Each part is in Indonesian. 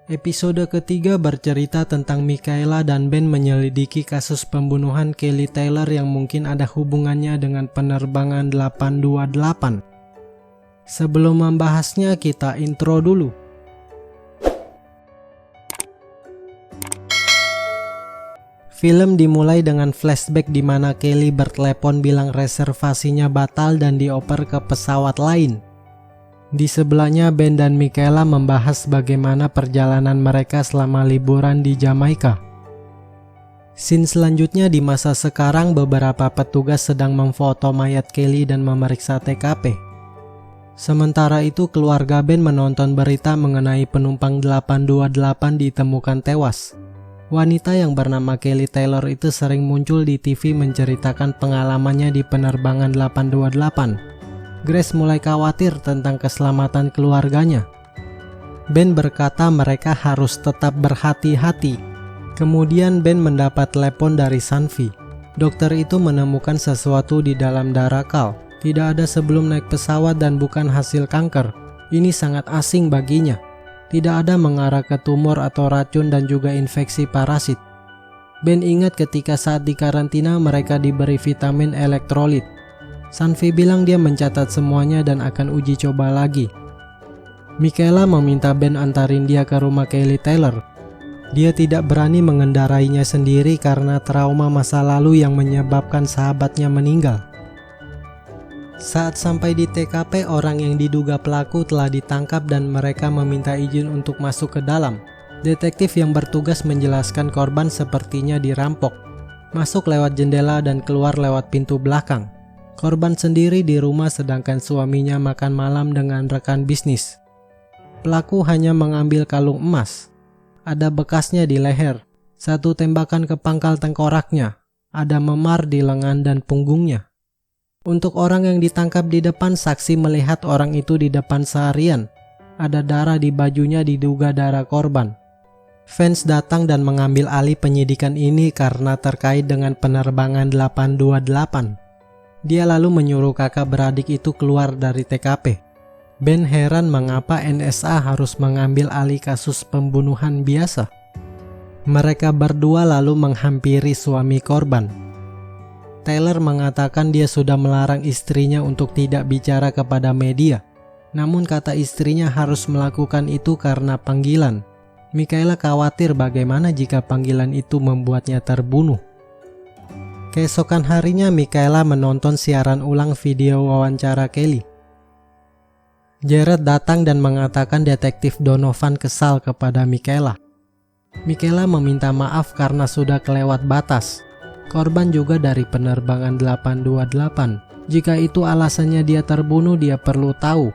Episode ketiga bercerita tentang Michaela dan Ben menyelidiki kasus pembunuhan Kelly Taylor yang mungkin ada hubungannya dengan penerbangan 828. Sebelum membahasnya, kita intro dulu. Film dimulai dengan flashback di mana Kelly bertelepon bilang reservasinya batal dan dioper ke pesawat lain. Di sebelahnya, Ben dan Michaela membahas bagaimana perjalanan mereka selama liburan di Jamaika. Scene selanjutnya di masa sekarang, beberapa petugas sedang memfoto mayat Kelly dan memeriksa TKP. Sementara itu, keluarga Ben menonton berita mengenai penumpang 828 ditemukan tewas. Wanita yang bernama Kelly Taylor itu sering muncul di TV menceritakan pengalamannya di penerbangan 828. Grace mulai khawatir tentang keselamatan keluarganya. Ben berkata mereka harus tetap berhati-hati. Kemudian Ben mendapat telepon dari Sanvi. Dokter itu menemukan sesuatu di dalam darah Carl. Tidak ada sebelum naik pesawat dan bukan hasil kanker. Ini sangat asing baginya. Tidak ada mengarah ke tumor atau racun dan juga infeksi parasit. Ben ingat ketika saat di karantina mereka diberi vitamin elektrolit. Sanvi bilang dia mencatat semuanya dan akan uji coba lagi. Michaela meminta Ben antarin dia ke rumah Kelly Taylor. Dia tidak berani mengendarainya sendiri karena trauma masa lalu yang menyebabkan sahabatnya meninggal. Saat sampai di TKP, orang yang diduga pelaku telah ditangkap dan mereka meminta izin untuk masuk ke dalam. Detektif yang bertugas menjelaskan korban sepertinya dirampok. Masuk lewat jendela dan keluar lewat pintu belakang. Korban sendiri di rumah sedangkan suaminya makan malam dengan rekan bisnis. Pelaku hanya mengambil kalung emas. Ada bekasnya di leher. Satu tembakan ke pangkal tengkoraknya. Ada memar di lengan dan punggungnya. Untuk orang yang ditangkap di depan, saksi melihat orang itu di depan seharian. Ada darah di bajunya diduga darah korban. Fans datang dan mengambil alih penyidikan ini karena terkait dengan penerbangan 828. Dia lalu menyuruh kakak beradik itu keluar dari TKP. Ben heran mengapa NSA harus mengambil alih kasus pembunuhan biasa. Mereka berdua lalu menghampiri suami korban. Taylor mengatakan dia sudah melarang istrinya untuk tidak bicara kepada media. Namun kata istrinya harus melakukan itu karena panggilan. Michaela khawatir bagaimana jika panggilan itu membuatnya terbunuh. Keesokan harinya, Michaela menonton siaran ulang video wawancara Kelly. Jared datang dan mengatakan detektif Donovan kesal kepada Michaela. Michaela meminta maaf karena sudah kelewat batas. Korban juga dari penerbangan 828. Jika itu alasannya dia terbunuh, dia perlu tahu.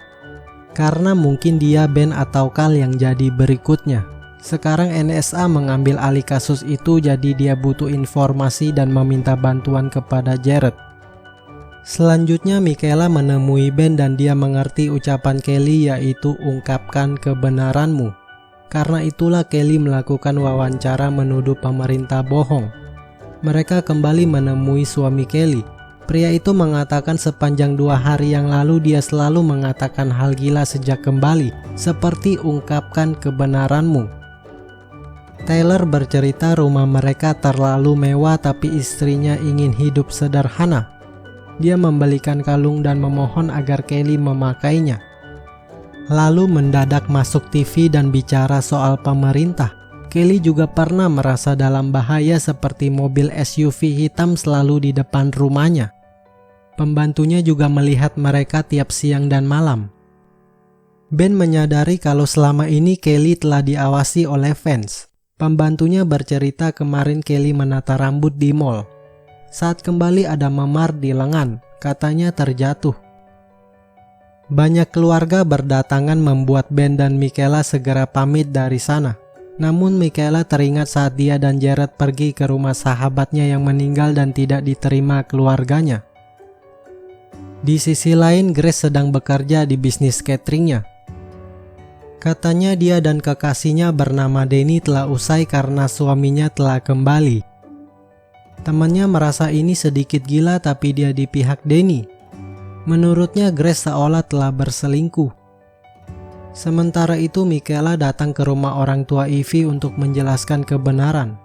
Karena mungkin dia Ben atau Carl yang jadi berikutnya. Sekarang NSA mengambil alih kasus itu, jadi dia butuh informasi dan meminta bantuan kepada Jared. Selanjutnya Michaela menemui Ben dan dia mengerti ucapan Kelly, yaitu ungkapkan kebenaranmu. Karena itulah Kelly melakukan wawancara menuduh pemerintah bohong. Mereka kembali menemui suami Kelly. Pria itu mengatakan sepanjang 2 hari yang lalu dia selalu mengatakan hal gila sejak kembali, seperti ungkapkan kebenaranmu. Taylor bercerita rumah mereka terlalu mewah tapi istrinya ingin hidup sederhana. Dia membelikan kalung dan memohon agar Kelly memakainya. Lalu mendadak masuk TV dan bicara soal pemerintah. Kelly juga pernah merasa dalam bahaya seperti mobil SUV hitam selalu di depan rumahnya. Pembantunya juga melihat mereka tiap siang dan malam. Ben menyadari kalau selama ini Kelly telah diawasi oleh fans. Pembantunya bercerita kemarin Kelly menata rambut di mall. Saat kembali ada memar di lengan, katanya terjatuh. Banyak keluarga berdatangan membuat Ben dan Michaela segera pamit dari sana. Namun Michaela teringat saat dia dan Jared pergi ke rumah sahabatnya yang meninggal dan tidak diterima keluarganya. Di sisi lain, Grace sedang bekerja di bisnis cateringnya. Katanya dia dan kekasihnya bernama Denny telah usai karena suaminya telah kembali. Temannya merasa ini sedikit gila tapi dia di pihak Denny. Menurutnya Grace seolah telah berselingkuh. Sementara itu Michaela datang ke rumah orang tua Ivy untuk menjelaskan kebenaran.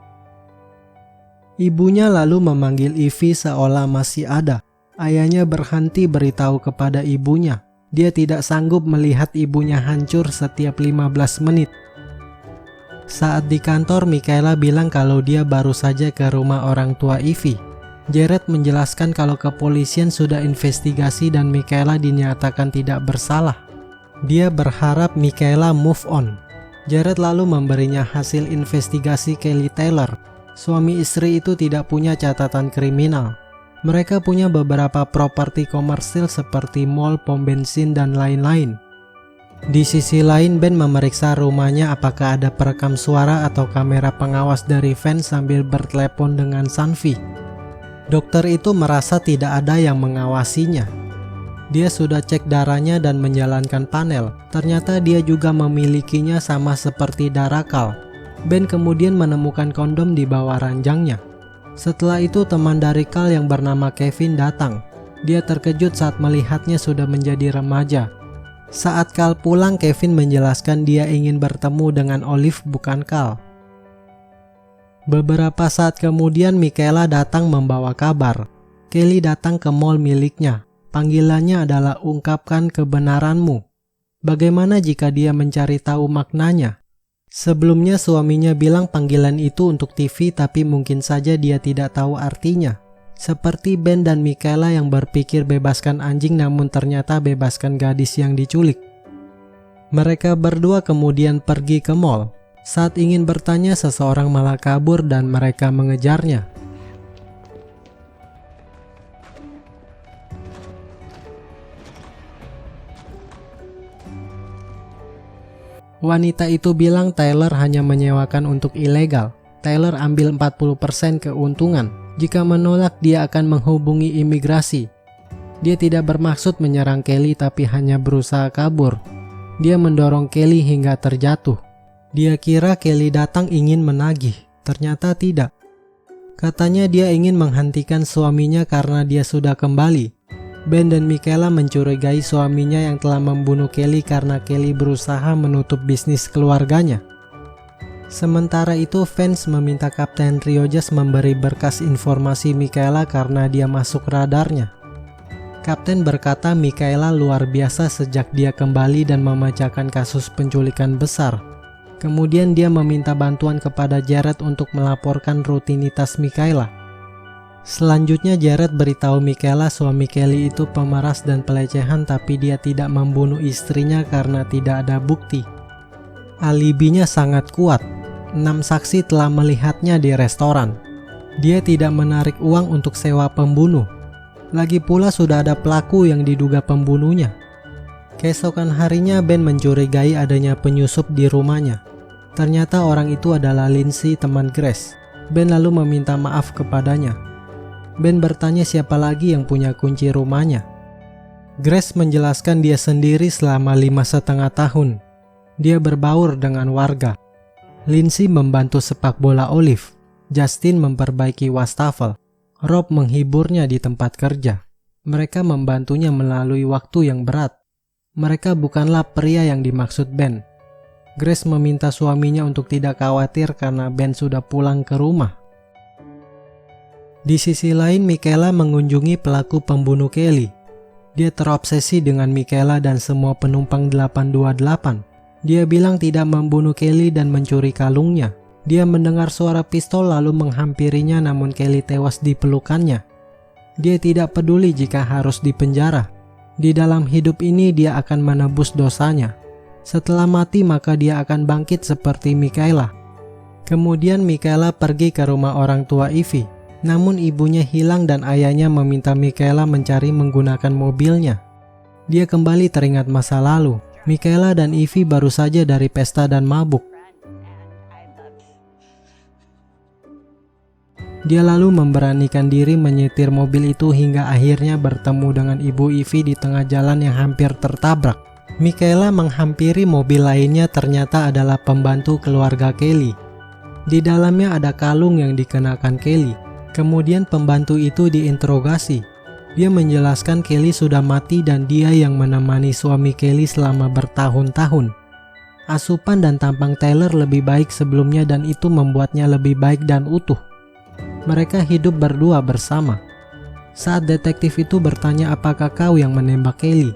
Ibunya lalu memanggil Ivy seolah masih ada. Ayahnya berhenti beritahu kepada ibunya. Dia tidak sanggup melihat ibunya hancur setiap 15 menit. Saat di kantor, Michaela bilang kalau dia baru saja ke rumah orang tua Ivy. Jared menjelaskan kalau kepolisian sudah investigasi dan Michaela dinyatakan tidak bersalah. Dia berharap Michaela move on. Jared lalu memberinya hasil investigasi Kelly Taylor. Suami istri itu tidak punya catatan kriminal. Mereka punya beberapa properti komersil seperti mall, pom bensin, dan lain-lain. Di sisi lain, Ben memeriksa rumahnya apakah ada perekam suara atau kamera pengawas dari fans sambil bertelepon dengan Sanvi. Dokter itu merasa tidak ada yang mengawasinya. Dia sudah cek darahnya dan menjalankan panel. Ternyata dia juga memilikinya sama seperti darah Carl. Ben kemudian menemukan kondom di bawah ranjangnya. Setelah itu teman dari Carl yang bernama Kevin datang. Dia terkejut saat melihatnya sudah menjadi remaja. Saat Carl pulang, Kevin menjelaskan dia ingin bertemu dengan Olive bukan Carl. Beberapa saat kemudian Michaela datang membawa kabar. Kelly datang ke mall miliknya. Panggilannya adalah ungkapkan kebenaranmu. Bagaimana jika dia mencari tahu maknanya? Sebelumnya suaminya bilang panggilan itu untuk TV tapi mungkin saja dia tidak tahu artinya. Seperti Ben dan Michaela yang berpikir bebaskan anjing namun ternyata bebaskan gadis yang diculik. Mereka berdua kemudian pergi ke mall. Saat ingin bertanya seseorang malah kabur dan mereka mengejarnya. Wanita itu bilang Taylor hanya menyewakan untuk ilegal. Taylor ambil 40% keuntungan. Jika menolak dia akan menghubungi imigrasi. Dia tidak bermaksud menyerang Kelly tapi hanya berusaha kabur. Dia mendorong Kelly hingga terjatuh. Dia kira Kelly datang ingin menagih. Ternyata tidak. Katanya dia ingin menghentikan suaminya karena dia sudah kembali. Ben dan Michaela mencurigai suaminya yang telah membunuh Kelly karena Kelly berusaha menutup bisnis keluarganya. Sementara itu fans meminta Kapten Riojas memberi berkas informasi Michaela karena dia masuk radarnya. Kapten berkata Michaela luar biasa sejak dia kembali dan memecahkan kasus penculikan besar. Kemudian dia meminta bantuan kepada Jared untuk melaporkan rutinitas Michaela. Selanjutnya Jared beritahu Michaela suami Kelly itu pemeras dan pelecehan tapi dia tidak membunuh istrinya karena tidak ada bukti. Alibinya sangat kuat. 6 saksi telah melihatnya di restoran. Dia tidak menarik uang untuk sewa pembunuh. Lagi pula sudah ada pelaku yang diduga pembunuhnya. Keesokan harinya Ben mencurigai adanya penyusup di rumahnya. Ternyata orang itu adalah Lindsay, teman Grace. Ben lalu meminta maaf kepadanya. Ben bertanya siapa lagi yang punya kunci rumahnya. Grace menjelaskan dia sendiri selama 5,5 tahun. Dia berbaur dengan warga. Lindsay membantu sepak bola Olive. Justin memperbaiki wastafel. Rob menghiburnya di tempat kerja. Mereka membantunya melalui waktu yang berat. Mereka bukanlah pria yang dimaksud Ben. Grace meminta suaminya untuk tidak khawatir karena Ben sudah pulang ke rumah. Di sisi lain, Michaela mengunjungi pelaku pembunuh Kelly. Dia terobsesi dengan Michaela dan semua penumpang 828. Dia bilang tidak membunuh Kelly dan mencuri kalungnya. Dia mendengar suara pistol lalu menghampirinya namun Kelly tewas di pelukannya. Dia tidak peduli jika harus dipenjara. Di dalam hidup ini dia akan menebus dosanya. Setelah mati maka dia akan bangkit seperti Michaela. Kemudian Michaela pergi ke rumah orang tua Ivy. Namun ibunya hilang dan ayahnya meminta Michaela mencari menggunakan mobilnya. Dia kembali teringat masa lalu. Michaela dan Ivy baru saja dari pesta dan mabuk. Dia lalu memberanikan diri menyetir mobil itu hingga akhirnya bertemu dengan ibu Ivy di tengah jalan yang hampir tertabrak. Michaela menghampiri mobil lainnya ternyata adalah pembantu keluarga Kelly. Di dalamnya ada kalung yang dikenakan Kelly. Kemudian pembantu itu diinterogasi. Dia menjelaskan Kelly sudah mati dan dia yang menemani suami Kelly selama bertahun-tahun. Asupan dan tampang Taylor lebih baik sebelumnya dan itu membuatnya lebih baik dan utuh. Mereka hidup berdua bersama. Saat detektif itu bertanya apakah kau yang menembak Kelly,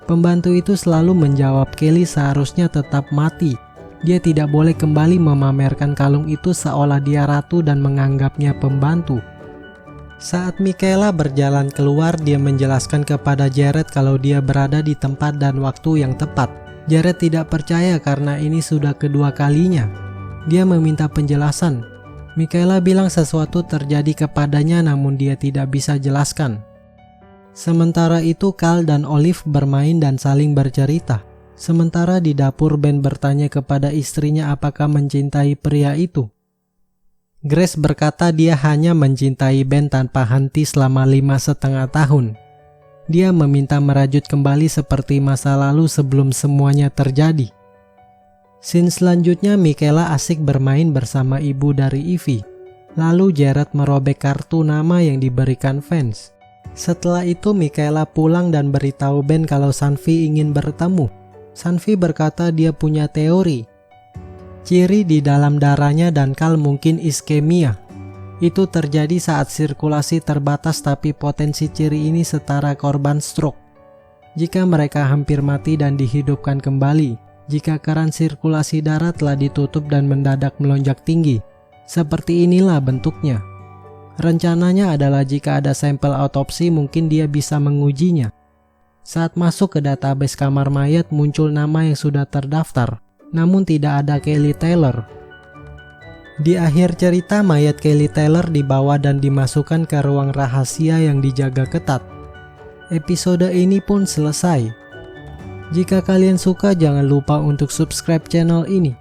pembantu itu selalu menjawab Kelly seharusnya tetap mati. Dia tidak boleh kembali memamerkan kalung itu seolah dia ratu dan menganggapnya pembantu. Saat Michaela berjalan keluar, dia menjelaskan kepada Jared kalau dia berada di tempat dan waktu yang tepat. Jared tidak percaya karena ini sudah kedua kalinya. Dia meminta penjelasan. Michaela bilang sesuatu terjadi kepadanya namun dia tidak bisa jelaskan. Sementara itu Carl dan Olive bermain dan saling bercerita. Sementara di dapur Ben bertanya kepada istrinya apakah mencintai pria itu. Grace berkata dia hanya mencintai Ben tanpa henti selama 5,5 tahun. Dia meminta merajut kembali seperti masa lalu sebelum semuanya terjadi. Scene selanjutnya Michaela asik bermain bersama ibu dari Ivy. Lalu Jared merobek kartu nama yang diberikan fans. Setelah itu Michaela pulang dan beritahu Ben kalau Sanvi ingin bertemu. Sanvi berkata dia punya teori. Ciri di dalam darahnya dan Carl mungkin iskemia. Itu terjadi saat sirkulasi terbatas tapi potensi ciri ini setara korban stroke. Jika mereka hampir mati dan dihidupkan kembali, jika keran sirkulasi darah telah ditutup dan mendadak melonjak tinggi. Seperti inilah bentuknya. Rencananya adalah jika ada sampel autopsi mungkin dia bisa mengujinya. Saat masuk ke database kamar mayat muncul nama yang sudah terdaftar. Namun tidak ada Kelly Taylor. Di akhir cerita mayat Kelly Taylor dibawa dan dimasukkan ke ruang rahasia yang dijaga ketat. Episode ini pun selesai. Jika kalian suka jangan lupa untuk subscribe channel ini.